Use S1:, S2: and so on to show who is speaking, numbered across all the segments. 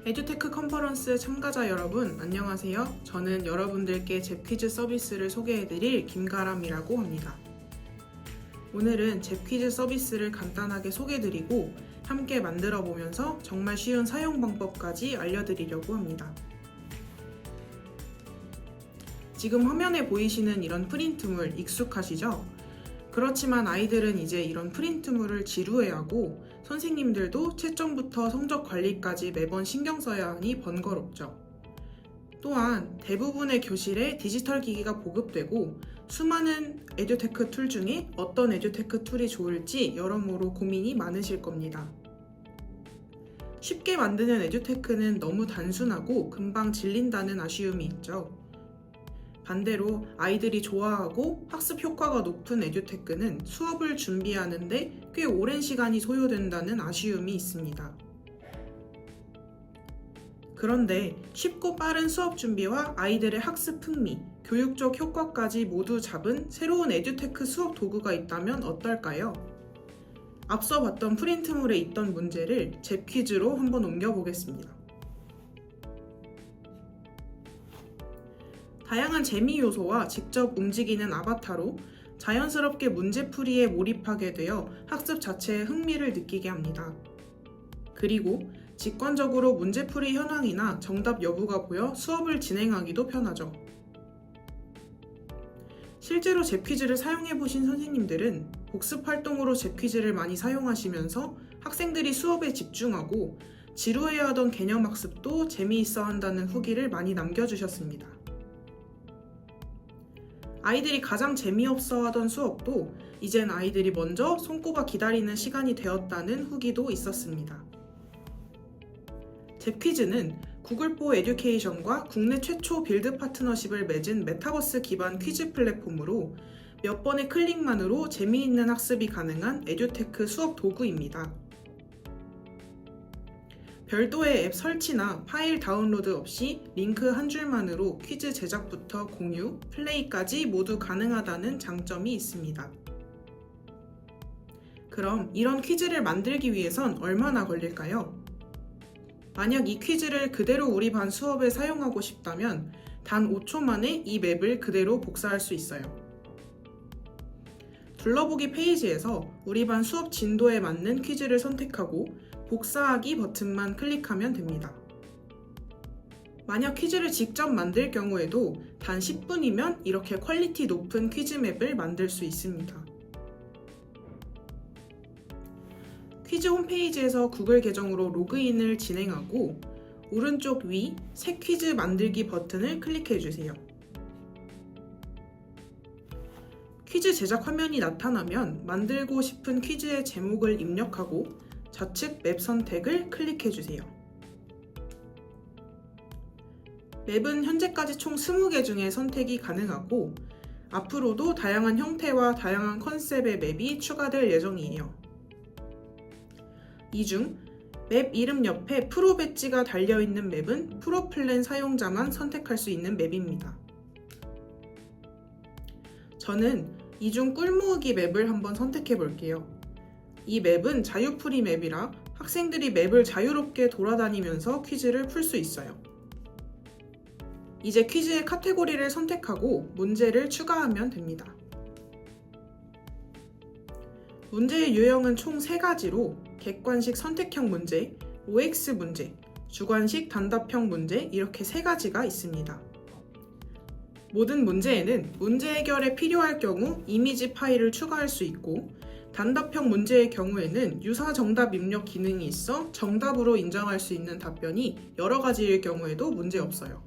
S1: 에듀테크 컨퍼런스 참가자 여러분, 안녕하세요. 저는 여러분들께 잽퀴즈 서비스를 소개해드릴 김가람이라고 합니다. 오늘은 잽퀴즈 서비스를 간단하게 소개해드리고 함께 만들어 보면서 정말 쉬운 사용 방법까지 알려드리려고 합니다. 지금 화면에 보이시는 이런 프린트물 익숙하시죠? 그렇지만 아이들은 이제 이런 프린트물을 지루해하고 선생님들도 채점부터 성적 관리까지 매번 신경 써야 하니 번거롭죠. 또한 대부분의 교실에 디지털 기기가 보급되고 수많은 에듀테크 툴 중에 어떤 에듀테크 툴이 좋을지 여러모로 고민이 많으실 겁니다. 쉽게 만드는 에듀테크는 너무 단순하고 금방 질린다는 아쉬움이 있죠. 반대로 아이들이 좋아하고 학습 효과가 높은 에듀테크는 수업을 준비하는데 꽤 오랜 시간이 소요된다는 아쉬움이 있습니다. 그런데 쉽고 빠른 수업 준비와 아이들의 학습 흥미, 교육적 효과까지 모두 잡은 새로운 에듀테크 수업 도구가 있다면 어떨까요? 앞서 봤던 프린트물에 있던 문제를 잽퀴즈로 한번 옮겨보겠습니다. 다양한 재미 요소와 직접 움직이는 아바타로 자연스럽게 문제풀이에 몰입하게 되어 학습 자체에 흥미를 느끼게 합니다. 그리고 직관적으로 문제풀이 현황이나 정답 여부가 보여 수업을 진행하기도 편하죠. 실제로 잽퀴즈를 사용해보신 선생님들은 복습 활동으로 잽퀴즈를 많이 사용하시면서 학생들이 수업에 집중하고 지루해하던 개념 학습도 재미있어 한다는 후기를 많이 남겨주셨습니다. 아이들이 가장 재미없어 하던 수업도 이젠 아이들이 먼저 손꼽아 기다리는 시간이 되었다는 후기도 있었습니다. 잽퀴즈는 구글4 에듀케이션과 국내 최초 빌드 파트너십을 맺은 메타버스 기반 퀴즈 플랫폼으로 몇 번의 클릭만으로 재미있는 학습이 가능한 에듀테크 수업 도구입니다. 별도의 앱 설치나 파일 다운로드 없이 링크 한 줄만으로 퀴즈 제작부터 공유, 플레이까지 모두 가능하다는 장점이 있습니다. 그럼 이런 퀴즈를 만들기 위해선 얼마나 걸릴까요? 만약 이 퀴즈를 그대로 우리 반 수업에 사용하고 싶다면 단 5초 만에 이 맵을 그대로 복사할 수 있어요. 둘러보기 페이지에서 우리 반 수업 진도에 맞는 퀴즈를 선택하고 복사하기 버튼만 클릭하면 됩니다. 만약 퀴즈를 직접 만들 경우에도 단 10분이면 이렇게 퀄리티 높은 퀴즈 맵을 만들 수 있습니다. 퀴즈 홈페이지에서 구글 계정으로 로그인을 진행하고 오른쪽 위 새 퀴즈 만들기 버튼을 클릭해주세요. 퀴즈 제작 화면이 나타나면 만들고 싶은 퀴즈의 제목을 입력하고 좌측 맵 선택을 클릭해주세요. 맵은 현재까지 총 20개 중에 선택이 가능하고 앞으로도 다양한 형태와 다양한 컨셉의 맵이 추가될 예정이에요. 이 중 맵 이름 옆에 프로 배지가 달려있는 맵은 프로 플랜 사용자만 선택할 수 있는 맵입니다. 저는 이 중 꿀 모으기 맵을 한번 선택해 볼게요. 이 맵은 자유풀이 맵이라 학생들이 맵을 자유롭게 돌아다니면서 퀴즈를 풀 수 있어요. 이제 퀴즈의 카테고리를 선택하고 문제를 추가하면 됩니다. 문제의 유형은 총 3가지로 객관식 선택형 문제, OX 문제, 주관식 단답형 문제 이렇게 3가지가 있습니다. 모든 문제에는 문제 해결에 필요할 경우 이미지 파일을 추가할 수 있고 단답형 문제의 경우에는 유사 정답 입력 기능이 있어 정답으로 인정할 수 있는 답변이 여러 가지일 경우에도 문제없어요.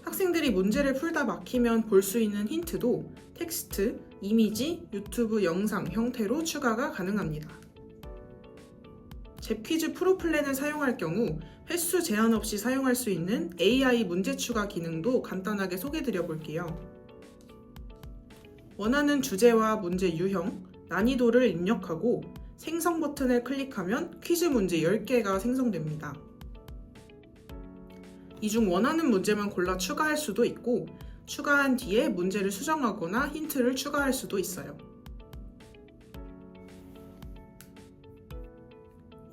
S1: 학생들이 문제를 풀다 막히면 볼 수 있는 힌트도 텍스트, 이미지, 유튜브 영상 형태로 추가가 가능합니다. 잽퀴즈 프로 플랜을 사용할 경우 횟수 제한 없이 사용할 수 있는 AI 문제 추가 기능도 간단하게 소개드려 볼게요. 원하는 주제와 문제 유형, 난이도를 입력하고 생성 버튼을 클릭하면 퀴즈 문제 10개가 생성됩니다. 이 중 원하는 문제만 골라 추가할 수도 있고 추가한 뒤에 문제를 수정하거나 힌트를 추가할 수도 있어요.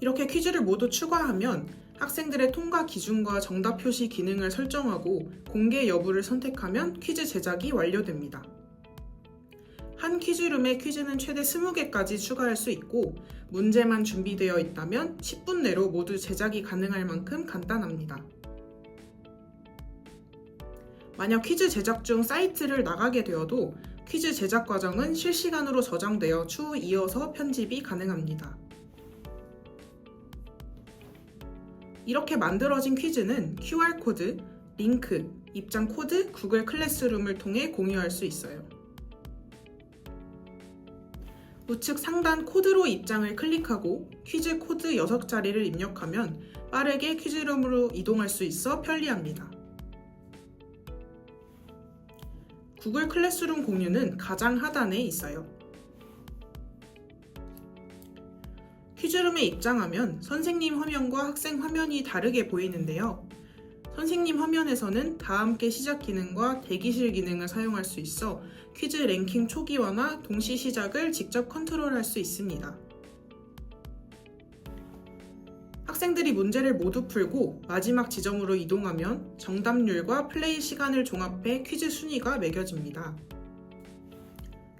S1: 이렇게 퀴즈를 모두 추가하면 학생들의 통과 기준과 정답 표시 기능을 설정하고 공개 여부를 선택하면 퀴즈 제작이 완료됩니다. 한 퀴즈룸에 퀴즈는 최대 20개까지 추가할 수 있고 문제만 준비되어 있다면 10분 내로 모두 제작이 가능할 만큼 간단합니다. 만약 퀴즈 제작 중 사이트를 나가게 되어도 퀴즈 제작 과정은 실시간으로 저장되어 추후 이어서 편집이 가능합니다. 이렇게 만들어진 퀴즈는 QR코드, 링크, 입장 코드, 구글 클래스룸을 통해 공유할 수 있어요. 우측 상단 코드로 입장을 클릭하고 퀴즈 코드 6자리를 입력하면 빠르게 퀴즈룸으로 이동할 수 있어 편리합니다. 구글 클래스룸 공유는 가장 하단에 있어요. 퀴즈룸에 입장하면 선생님 화면과 학생 화면이 다르게 보이는데요. 선생님 화면에서는 다 함께 시작 기능과 대기실 기능을 사용할 수 있어 퀴즈 랭킹 초기화나 동시 시작을 직접 컨트롤할 수 있습니다. 학생들이 문제를 모두 풀고 마지막 지점으로 이동하면 정답률과 플레이 시간을 종합해 퀴즈 순위가 매겨집니다.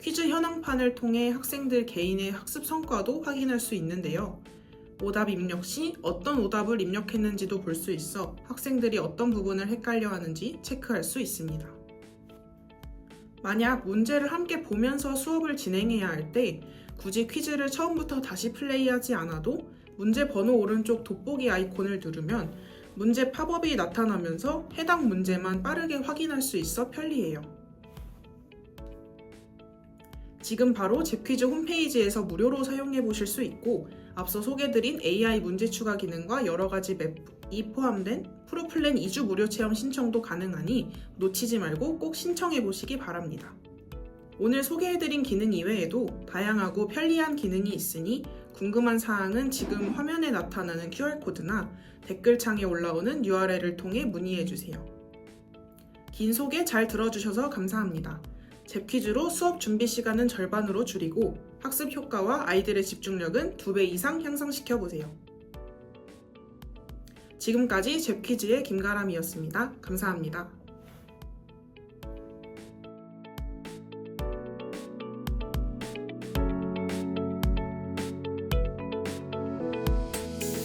S1: 퀴즈 현황판을 통해 학생들 개인의 학습 성과도 확인할 수 있는데요. 오답 입력 시 어떤 오답을 입력했는지도 볼 수 있어 학생들이 어떤 부분을 헷갈려 하는지 체크할 수 있습니다. 만약 문제를 함께 보면서 수업을 진행해야 할 때 굳이 퀴즈를 처음부터 다시 플레이하지 않아도 문제 번호 오른쪽 돋보기 아이콘을 누르면 문제 팝업이 나타나면서 해당 문제만 빠르게 확인할 수 있어 편리해요. 지금 바로 잽퀴즈 홈페이지에서 무료로 사용해 보실 수 있고 앞서 소개드린 AI 문제 추가 기능과 여러가지 맵이 포함된 프로플랜 2주 무료 체험 신청도 가능하니 놓치지 말고 꼭 신청해 보시기 바랍니다. 오늘 소개해드린 기능 이외에도 다양하고 편리한 기능이 있으니 궁금한 사항은 지금 화면에 나타나는 QR코드나 댓글창에 올라오는 URL을 통해 문의해주세요. 긴 소개 잘 들어주셔서 감사합니다. 잽퀴즈로 수업 준비 시간은 절반으로 줄이고 학습 효과와 아이들의 집중력은 2배 이상 향상시켜보세요. 지금까지 잽퀴즈의 김가람이었습니다. 감사합니다.